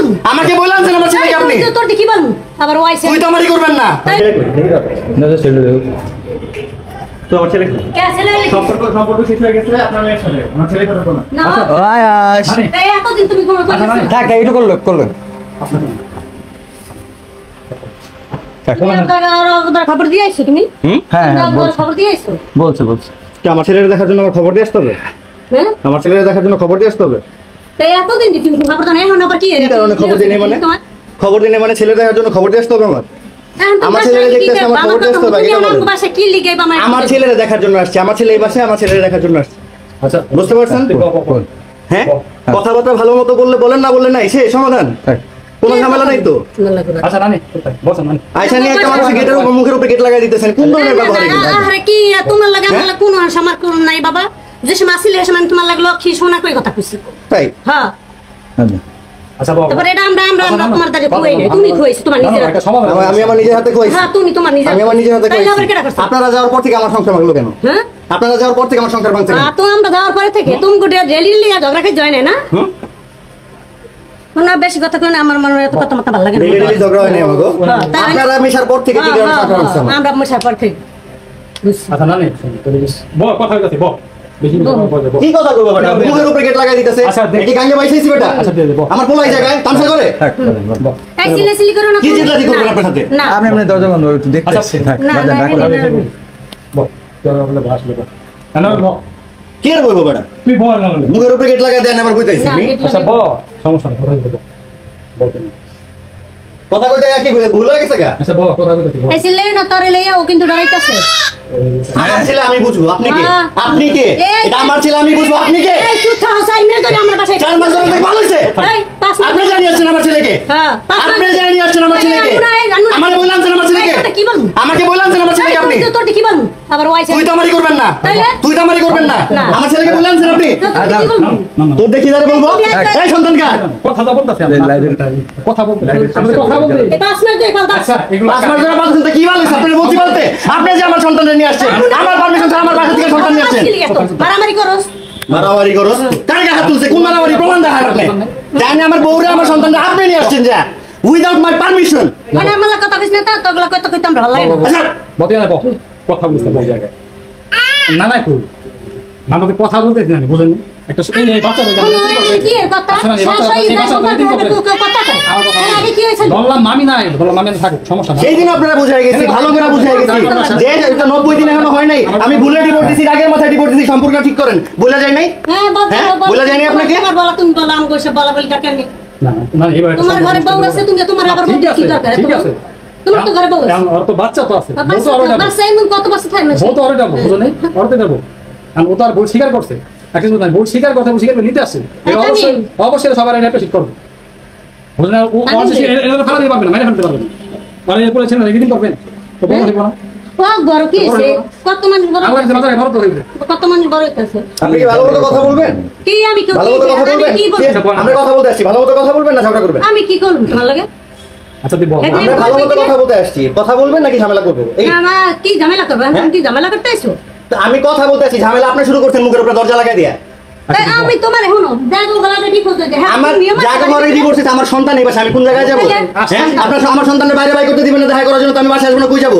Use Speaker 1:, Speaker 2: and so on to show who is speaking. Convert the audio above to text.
Speaker 1: বলবো?
Speaker 2: আমাকে বললাম যে আমার ছেলেকে আপনি
Speaker 1: তোর কি বলবো? আবার ওয়াইছে
Speaker 2: তুই তো আমারই করবেন না।
Speaker 3: না ছেলে দেব তো আমার ছেলে
Speaker 1: কে ছেলে
Speaker 3: সম্পর্ক শেষ হয়ে গেছে আপনার মেয়ের সাথে আমার ছেলে কথা বলো
Speaker 1: না
Speaker 4: আয়াস
Speaker 1: এই এতদিন তুমি কোন কথা
Speaker 4: থাক একটু করলো
Speaker 1: খবর দিয়ে আইছো তুমি?
Speaker 4: হ্যাঁ
Speaker 1: খবর দিয়ে আইছো?
Speaker 4: বলছে
Speaker 3: কি আমার ছেলের দেখার জন্য আমার খবর দিয়ে আসতে হবে?
Speaker 1: হ্যাঁ
Speaker 3: আমার ছেলের দেখার জন্য খবর দিয়ে আসতে হবে?
Speaker 1: এই এতদিন তুমি খবর দাও না, এখন আবার কি
Speaker 3: কি কারণে খবর দিনে মানে খবর দিনে মানে ছেলের দেখার জন্য খবর দিয়ে আসতে হবে আমার? আমার ছেলের দেখতে আমার খবর দিয়ে আসতে হবে আগে বলো।
Speaker 1: বাসা কি লিগাইবা
Speaker 3: আমার ছেলের দেখার জন্য আসছে, আমার ছেলে এই বাসায় আমার ছেলের দেখার জন্য আসছে। আচ্ছা বুঝতে পারছেন? হ্যাঁ কথাবার্তা ভালো মতো বললে বলেন, না বললে নাই সে সমাধান, কোনো ঝামেলা নাই তো।
Speaker 4: আচ্ছা নানি বসেন নানি
Speaker 3: আয়শা নিয়ে একটা মানুষ গেটের উপর মুখের উপরে গেট লাগাই দিতেছেন, কোন ধরনের ব্যবহার এগুলো?
Speaker 1: আরে কি তোমার লাগা আমার কোন আমার কোন নাই বাবা, যে সময় আসিলে সময় তোমার লাগলো কি শোনা কই কথা কইছি
Speaker 3: তাই
Speaker 1: হ্যাঁ।
Speaker 4: আচ্ছা বাবা
Speaker 1: তারপরে এটা আমরা তোমার দাঁড়িয়ে কই নাই, তুমি কইছো তোমার নিজের হাতে।
Speaker 3: আমি আমার নিজের হাতে কইছি।
Speaker 1: হ্যাঁ তুমি তোমার নিজের
Speaker 3: আমি আমার নিজের হাতে
Speaker 1: তাইলে আবার
Speaker 3: কইছি।
Speaker 1: কেডা করছে?
Speaker 3: আপনারা যাওয়ার পর থেকে আমার সংসার ভাঙলো কেন?
Speaker 1: হ্যাঁ
Speaker 3: আপনারা যাওয়ার পর থেকে আমার সংসার ভাঙছে কেন?
Speaker 1: তো আমরা যাওয়ার পরে থেকে তুমি গোটে রেলি লিয়া ঝগড়া খাই জয় না না বেশি কথা কই না, আমার মনে এত কথা মাথা ভালো লাগে না।
Speaker 3: ডেলি ঝগড়া হয় না আমাগো, আপনারা মিশার পর থেকে কি কারণে সংসার ভাঙছে আমার?
Speaker 1: আমরা মশার পর থেকে
Speaker 4: আচ্ছা নানি বল কথা কইতাছি বল বেশি কথা
Speaker 3: কি কথা কইবো বেটা? মুখের উপরে গেট লাগাই দিতেছে, এটি গাঙ্গে বাইছাইছি বেটা।
Speaker 4: আচ্ছা দিয়ে দেব
Speaker 3: আমার পোলাই জায়গায় তামসা করে
Speaker 1: এই সিলি করো না
Speaker 3: কি চিল্লাতি করবেন আপনার সাথে?
Speaker 1: না
Speaker 4: আপনি আপনি দরজা বন্ধ একটু দেখতেছি থাক
Speaker 1: না,
Speaker 4: বাজার
Speaker 1: না,
Speaker 4: রাখো
Speaker 1: না, না।
Speaker 4: বল তোরা বলে ভাষ লেবা না বল
Speaker 3: কি আর বলবো বেটা?
Speaker 4: তুই বল না
Speaker 3: মুখের উপরে গেট লাগাই দেন, আমার কইতাইছি আমি
Speaker 4: আচ্ছা বল সমস্যা না কথা বল বল
Speaker 3: কথা কইতে কি ভুল হয়ে গেছে গা?
Speaker 4: আচ্ছা বল কথা কইতাছি বল
Speaker 1: এই সিলি না তোরে লইয়া ও কিন্তু ডরাইতাছে।
Speaker 3: আমার ছেলে আমি বুঝবো, আপনি কে? আপনি কে? এটা আমার ছেলে আমি বুঝবো, আপনি কে?
Speaker 1: এই চুঠা হাসাই মেরে ধরে আমার বাসায়
Speaker 3: 4 মাস ধরে ভালো হইছে।
Speaker 1: এই পাঁচ
Speaker 3: আপনি জানিয়ে আসছেন আমার ছেলেকে?
Speaker 1: হ্যাঁ
Speaker 3: আপনি জানিয়ে আসছেন আমার ছেলেকে? আমাকে বললাম যে আমার ছেলেকে
Speaker 1: কি বলবো?
Speaker 3: আমাকে বললাম যে আমার ছেলেকে আপনি
Speaker 1: তোর কি বলবো? আবার ওয়াইছে
Speaker 3: তুই তো আমারই করবেন না, তুই তো আমারই করবেন না। আমার ছেলেকে বললাম যে আপনি
Speaker 1: কি বলবো?
Speaker 3: তোর দেখি যারে বলবো এই সন্তান কার
Speaker 4: কথা তো বলতাছি আমি কথা বলতে কথা বলতে
Speaker 1: এই পাঁচ মিনিট দিয়ে কাল
Speaker 4: আচ্ছা এগুলো
Speaker 3: 5 মাস ধরে বাঁচছেন তো কি ভালো হইছে? আপনি বলতে বলতে আপনি যে আমার সন্তানকে নিয়ে আসছেন, আমার পারমিশন ছাড়া আমার বাসা থেকে সন্তান নিয়ে আসছেন।
Speaker 1: মারামারি করস
Speaker 3: মারামারি করস? কার গায়ে হাত তুলছে? কোন মারামারি প্রমাণ দেখান আপনি? জানি আমার বউরে আমার সন্তানকে আপনি নিয়ে আসছেন যা উইদাউট মাই পারমিশন।
Speaker 1: মানে আমার কথা কইছ না তো তোগুলা কইতে কইতে আমরা ভালো লাগে না।
Speaker 3: আচ্ছা
Speaker 4: বলতে না কথা বলতে বল জায়গায় না না কই আমাকে কথা বলতে দিন বুঝেন একটা এই বাচ্চা
Speaker 1: কি এর কথা শাশুড়ি না কথা কয় আগে কি হইছে?
Speaker 4: বললাম মামি নাই বললাম মামি থাকে সমস্যা না
Speaker 3: সেই দিন আপনারা বুঝাই গেছি, ভালো করে বুঝাই গেছি যে এটা 90 দিন এখনো হয় নাই, আমি ভুলে ডিভোর্স দিছি, আগের মাথায় ডিভোর্স দিছি, সম্পর্ক ঠিক করেন বলা যায় নাই?
Speaker 1: হ্যাঁ
Speaker 3: বলা যায়নি আপনাকে?
Speaker 1: তোমার বলা তুমি বলা আমি কইছে বলা বলি কাকে আমি
Speaker 4: না না এবারে
Speaker 1: তোমার ঘরে বউ আছে তুমি তোমার আবার বউ কি দরকার
Speaker 4: ঠিক আছে
Speaker 1: তোমার তো ঘরে বউ আছে
Speaker 4: আর তো বাচ্চা তো আছে বউ তো আরো
Speaker 1: বাচ্চা এমন কত বছর থাকবে
Speaker 4: বউ তো আরো যাবো বুঝো নাই আরতে যাবো আর ও তো আর ভুল স্বীকার করছে এখন তো ভুল স্বীকার কথা স্বীকার করে নিতে আসছে অবশ্যই অবশ্যই সবার এটা অ্যাপ্রিশিয়েট করবে বুঝলেন ও অবশ্যই এটা ফেলা দিতে পারবে না, মেরে ফেলতে পারবে না, মানে এরপরে ছেলে রিডিং করবেন তো বড় হইব না
Speaker 1: ও বড় কি আছে কত মানুষ বড়
Speaker 4: আমার মাথায় বড় তো হইবে
Speaker 1: কত মানুষ বড় হইতাছে
Speaker 3: আপনি কি ভালো মতো কথা বলবেন?
Speaker 1: কি আমি কি
Speaker 3: ভালো মতো কথা বলবেন?
Speaker 1: কি বলবো
Speaker 3: আমরা কথা বলতে আসছি, ভালো মতো কথা বলবেন না ঝগড়া করবেন?
Speaker 1: আমি কি করব তোমার লাগে
Speaker 4: আচ্ছা তুই বল
Speaker 3: আমরা ভালো মতো কথা বলতে আসছি, কথা বলবেন নাকি ঝামেলা করবো? এই
Speaker 1: না কি ঝামেলা করবে আমি কি ঝামেলা করতে আইছো
Speaker 3: তো আমি কথা বলতে আসছি, ঝামেলা আপনি শুরু করছেন মুখের উপরে দরজা লাগাই দিয়া।
Speaker 1: আমি তোমার এখনো দেখো গলাটা ঠিক হচ্ছে হ্যাঁ
Speaker 3: আমার জায়গা ঘরে ডিভোর্স হইছে, আমার সন্তান এই বাসায়, আমি কোন জায়গায় যাবো? হ্যাঁ আপনার আমার সন্তানের বাইরে বাই করতে দিবেন না দেখা করার জন্য, তো আমি বাসায় আসবো না, কই যাবো?